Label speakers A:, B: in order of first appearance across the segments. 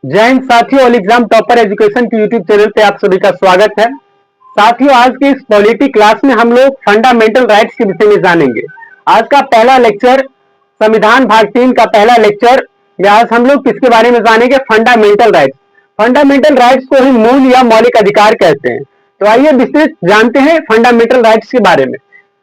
A: जय हिंद साथियों, all exam topper education के यूट्यूब चैनल पे आप सभी का स्वागत है। साथियों, आज की इस पॉलिटी क्लास में हम लोग फंडामेंटल राइट्स के विषय में जानेंगे। आज का पहला लेक्चर, संविधान भाग 3 का पहला लेक्चर, आज हम लोग किसके बारे में जानेंगे? Fundamental rights. फंडामेंटल राइट्स को ही मूल या मौलिक अधिकार कहते हैं। तो आइए विस्तृत जानते हैं फंडामेंटल राइट्स के बारे में।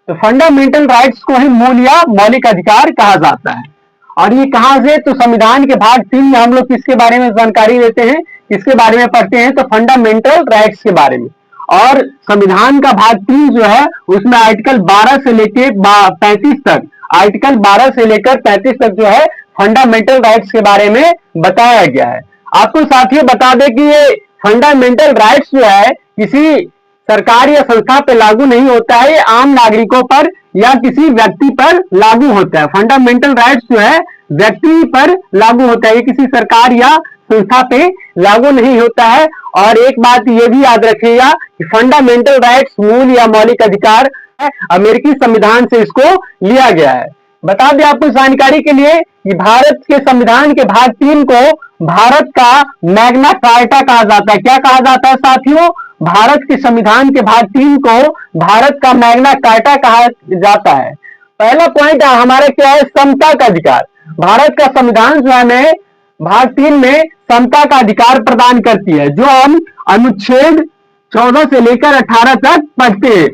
A: तो फंडामेंटल राइट्स को ही मूल या मौलिक अधिकार कहा जाता है। और ये कहां से? तो संविधान के भाग 3 में हम लोग किसके बारे में जानकारी देते हैं, किसके बारे में पढ़ते हैं? तो फंडामेंटल राइट्स के बारे में। और संविधान का भाग 3 जो है उसमें आर्टिकल 12 से लेकर 35 तक, आर्टिकल 12 से लेकर 35 तक जो है फंडामेंटल राइट्स के बारे में बताया गया है। आपको साथियों बता दें कि ये फंडामेंटल राइट्स जो है किसी सरकार या संस्था पे लागू नहीं होता है, ये आम नागरिकों पर या किसी व्यक्ति पर लागू होता है। फंडामेंटल राइट्स जो है व्यक्ति पर लागू होता है, ये किसी सरकार या संस्था पे लागू नहीं होता है। और एक बात ये भी याद रखिएगा कि फंडामेंटल राइट्स मूल या मौलिक अधिकार है, अमेरिकी संविधान से इसको लिया गया है। बता दें आपको जानकारी के लिए कि भारत के संविधान के भाग 3 को भारत का मैग्ना कार्टा कहा जाता है। क्या कहा जाता है साथियों? भारत के संविधान के भाग 3 को भारत का मैग्ना कार्टा कहा जाता है। पहला पॉइंट हमारा क्या है? समता का अधिकार। भारत का संविधान जो है भाग 3 में समता का अधिकार प्रदान करती है, जो हम अनुच्छेद 14 से लेकर 18 तक पढ़ते हैं।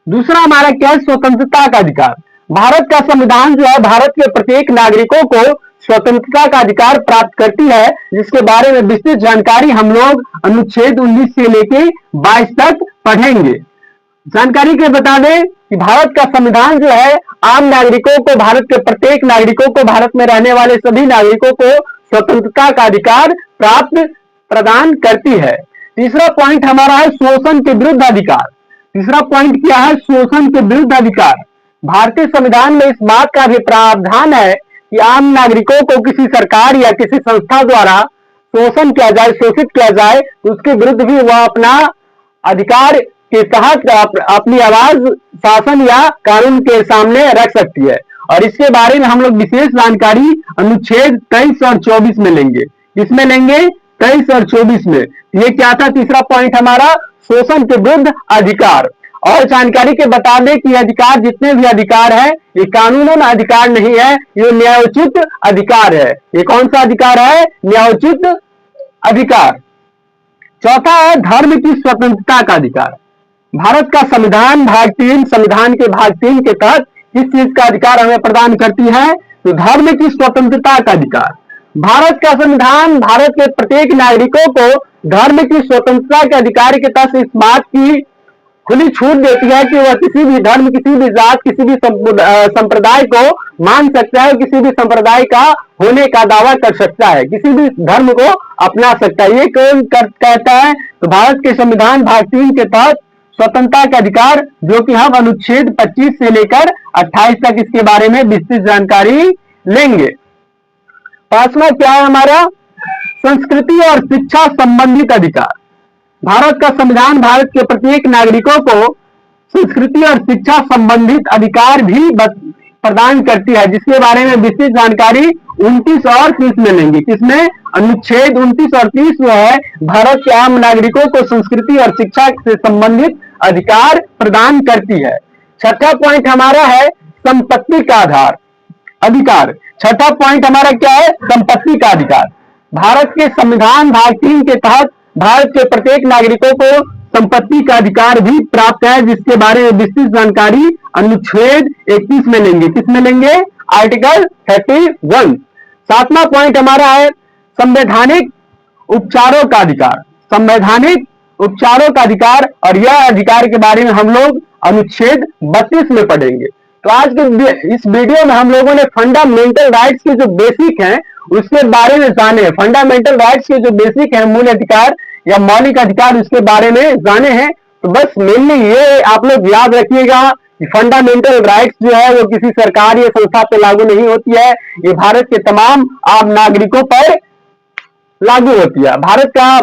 A: दूसरा हमारा क्या है? स्वतंत्रता का अधिकार। भारत का संविधान जो है भारत के प्रत्येक नागरिकों को स्वतंत्रता का अधिकार प्राप्त करती है, जिसके बारे में विस्तृत जानकारी हम लोग अनुच्छेद 19 से लेकर 22 तक पढ़ेंगे। जानकारी के बता दें कि भारत का संविधान जो है आम नागरिकों को, भारत के प्रत्येक नागरिकों को, भारत में रहने वाले सभी नागरिकों को स्वतंत्रता का अधिकार प्राप्त प्रदान करती है। तीसरा पॉइंट हमारा है शोषण के विरुद्ध अधिकार। तीसरा पॉइंट क्या है? शोषण के विरुद्ध अधिकार। भारतीय संविधान में इस बात का भी प्रावधान है कि आम नागरिकों को किसी सरकार या किसी संस्था द्वारा शोषण किया जाए, शोषित किया जाए, तो उसके विरुद्ध भी वह अपना अधिकार के तहत अपनी आवाज शासन या कानून के सामने रख सकती है। और इसके बारे में हम लोग विशेष जानकारी अनुच्छेद 23 और 24 में लेंगे। किसमें लेंगे? 23 और 24 में। ये क्या था? तीसरा पॉइंट हमारा शोषण के विरुद्ध अधिकार। और जानकारी के बता दें कि अधिकार, जितने भी अधिकार है, ये कानूनन अधिकार नहीं है, ये न्यायोचित अधिकार है। ये कौन सा अधिकार है? न्यायोचित अधिकार। चौथा है धर्म की स्वतंत्रता का अधिकार। भारत का संविधान भाग 3, संविधान के भाग 3 के तहत किस चीज का अधिकार हमें प्रदान करती है? तो धर्म की स्वतंत्रता का अधिकार। भारत का संविधान भारत के प्रत्येक नागरिकों को धर्म की स्वतंत्रता के अधिकार के तहत इस बात की खुली छूट देती है कि वह किसी भी धर्म, किसी भी जात, किसी भी संप्रदाय को मान सकता है, किसी भी संप्रदाय का होने का दावा कर सकता है, किसी भी धर्म को अपना सकता है। ये कौन कहता है? तो भारत के संविधान भाग 3 के तहत स्वतंत्रता का अधिकार, जो कि हम अनुच्छेद 25 से लेकर 28 तक इसके बारे में विस्तृत जानकारी लेंगे। पांचवा क्या है हमारा? संस्कृति और शिक्षा संबंधित अधिकार। भारत का संविधान भारत के प्रत्येक नागरिकों को संस्कृति और शिक्षा संबंधित अधिकार भी प्रदान करती है, जिसके बारे में विस्तृत जानकारी 29 और 30 में लेंगे। किसमें? अनुच्छेद 29 और 30 जो है भारत के आम नागरिकों को संस्कृति और शिक्षा से संबंधित अधिकार प्रदान करती है। छठा पॉइंट हमारा है संपत्ति का अधिकार। छठा पॉइंट हमारा क्या है? संपत्ति का अधिकार। भारत के संविधान भाग 3 के तहत भारत के प्रत्येक नागरिकों को संपत्ति का अधिकार भी प्राप्त है, जिसके बारे में विस्तृत जानकारी अनुच्छेद 31 में लेंगे। किसमें लेंगे? आर्टिकल 31। सातवां पॉइंट हमारा है संवैधानिक उपचारों का अधिकार। संवैधानिक उपचारों का अधिकार, और यह अधिकार के बारे में हम लोग अनुच्छेद 32 में पढ़ेंगे। तो आज के इस वीडियो में हम लोगों ने फंडामेंटल राइट्स के जो बेसिक हैं उसके बारे में जाने हैं। फंडामेंटल राइट्स के जो बेसिक हैं, मूल अधिकार या मौलिक अधिकार, उसके बारे में जाने हैं। तो बस मेनली ये आप लोग याद रखिएगा कि फंडामेंटल राइट्स जो है वो किसी सरकार या संस्था पे लागू नहीं होती है, ये भारत के तमाम आम नागरिकों पर लागू होती है। भारत का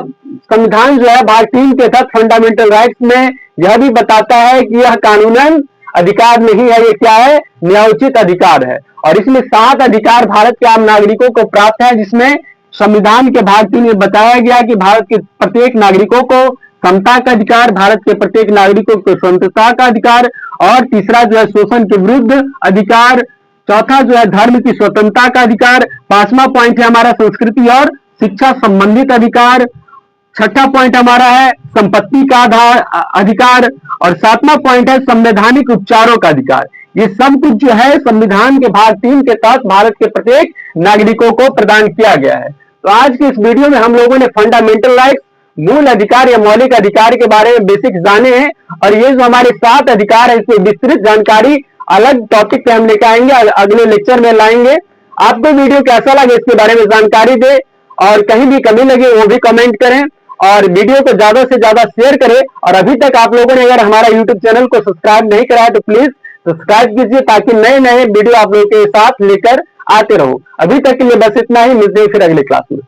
A: संविधान जो है भाग 3 के तहत फंडामेंटल राइट्स में यह भी बताता है कि यह कानूनन अधिकार नहीं है, ये क्या है? न्यायोचित अधिकार है। और इसमें 7 अधिकार भारत के आम नागरिकों को प्राप्त है, जिसमें संविधान के भाग 3 में बताया गया कि भारत के प्रत्येक नागरिकों को समता का अधिकार, भारत के प्रत्येक नागरिकों को स्वतंत्रता का अधिकार, और तीसरा जो है शोषण के विरुद्ध अधिकार, चौथा जो है धर्म की स्वतंत्रता का अधिकार, पांचवा पॉइंट है हमारा संस्कृति और शिक्षा संबंधित अधिकार, छठा पॉइंट हमारा है संपत्ति का अधिकार, और सातवां पॉइंट है संवैधानिक उपचारों का अधिकार। ये सब कुछ जो है संविधान के भाग 3 के तहत भारत के प्रत्येक नागरिकों को प्रदान किया गया है। तो आज की इस वीडियो में हम लोगों ने फंडामेंटल राइट्स, मूल अधिकार या मौलिक अधिकार के बारे में बेसिक जाने हैं, और ये जो हमारे 7 अधिकार है इसमें विस्तृत जानकारी अलग टॉपिक पे हम लेकर आएंगे, अगले लेक्चर में लाएंगे। आपको वीडियो कैसा लगे इसके बारे में जानकारी दे, और कहीं भी कमी लगे वो भी कमेंट करें, और वीडियो को ज्यादा से ज्यादा शेयर करें। और अभी तक आप लोगों ने अगर हमारा यूट्यूब चैनल को सब्सक्राइब नहीं कराया तो प्लीज सब्सक्राइब कीजिए, ताकि नए नए वीडियो आप लोगों के साथ लेकर आते रहो। अभी तक के लिए बस इतना ही, मिलते हैं फिर अगले क्लास में।